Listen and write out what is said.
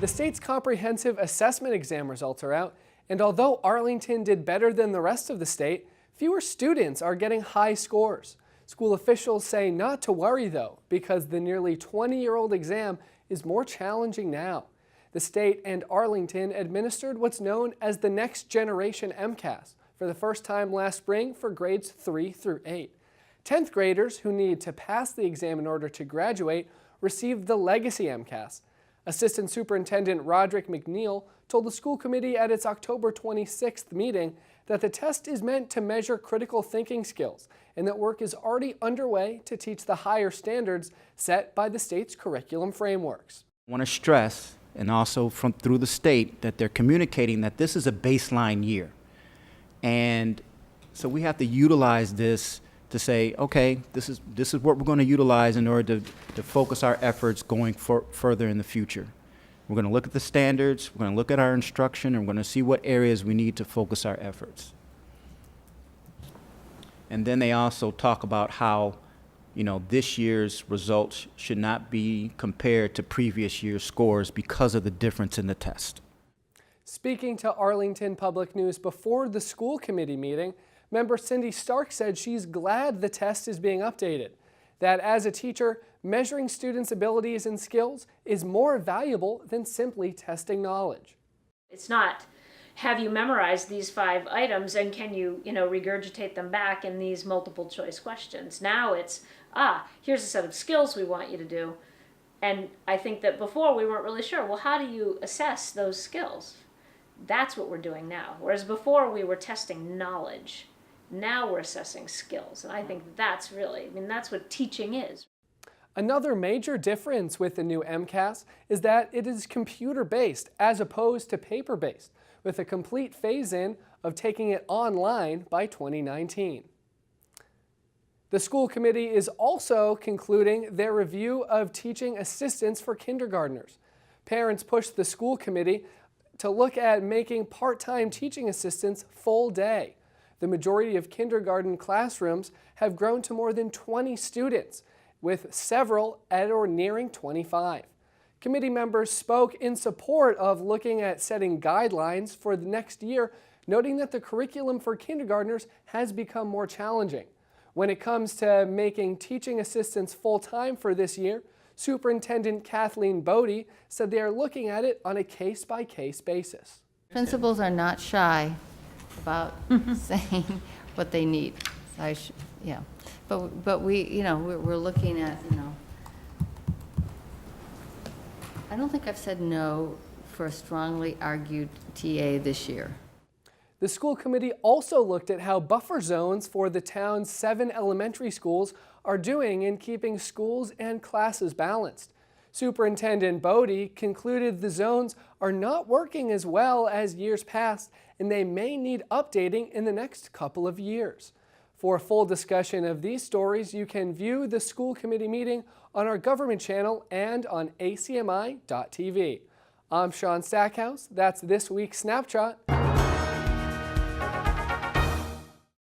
The state's comprehensive assessment exam results are out, and although Arlington did better than the rest of the state, fewer students are getting high scores. School officials say not to worry though, because the nearly 20-year-old exam is more challenging now. The state and Arlington administered what's known as the Next Generation MCAS for the first time last spring for grades 3 through 8. 10th graders who need to pass the exam in order to graduate received the Legacy MCAS. Assistant Superintendent Roderick MacNeal told the school committee at its October 26th meeting that the test is meant to measure critical thinking skills and that work is already underway to teach the higher standards set by the state's curriculum frameworks. I want to stress, and also through the state, that they're communicating that this is a baseline year. And so we have to utilize this to say, okay, this is what we're going to utilize in order to focus our efforts going further in the future. We're going to look at the standards, we're going to look at our instruction, and we're going to see what areas we need to focus our efforts. And then they also talk about how, this year's results should not be compared to previous year's scores because of the difference in the test. Speaking to Arlington Public News before the school committee meeting, member Cindy Stark said she's glad the test is being updated, that as a teacher, measuring students' abilities and skills is more valuable than simply testing knowledge. It's not, have you memorized these 5 items and can you, regurgitate them back in these multiple choice questions. Now it's, here's a set of skills we want you to do. And I think that before we weren't really sure, well, how do you assess those skills? That's what we're doing now. Whereas before we were testing knowledge. Now we're assessing skills, and I think that's really, that's what teaching is. Another major difference with the new MCAS is that it is computer-based as opposed to paper-based, with a complete phase-in of taking it online by 2019. The school committee is also concluding their review of teaching assistants for kindergartners. Parents pushed the school committee to look at making part-time teaching assistants full day. The majority of kindergarten classrooms have grown to more than 20 students, with several at or nearing 25. Committee members spoke in support of looking at setting guidelines for the next year, noting that the curriculum for kindergartners has become more challenging. When it comes to making teaching assistants full-time for this year, Superintendent Kathleen Bodie said they are looking at it on a case-by-case basis. Principals are not shy about saying what they need. But we, we're looking at, I don't think I've said no for a strongly argued TA this year. The school committee also looked at how buffer zones for the town's 7 elementary schools are doing in keeping schools and classes balanced. Superintendent Bodie concluded the zones are not working as well as years past, and they may need updating in the next couple of years. For a full discussion of these stories, you can view the school committee meeting on our government channel and on ACMi.tv. I'm Sean Stackhouse. That's this week's Snapshot.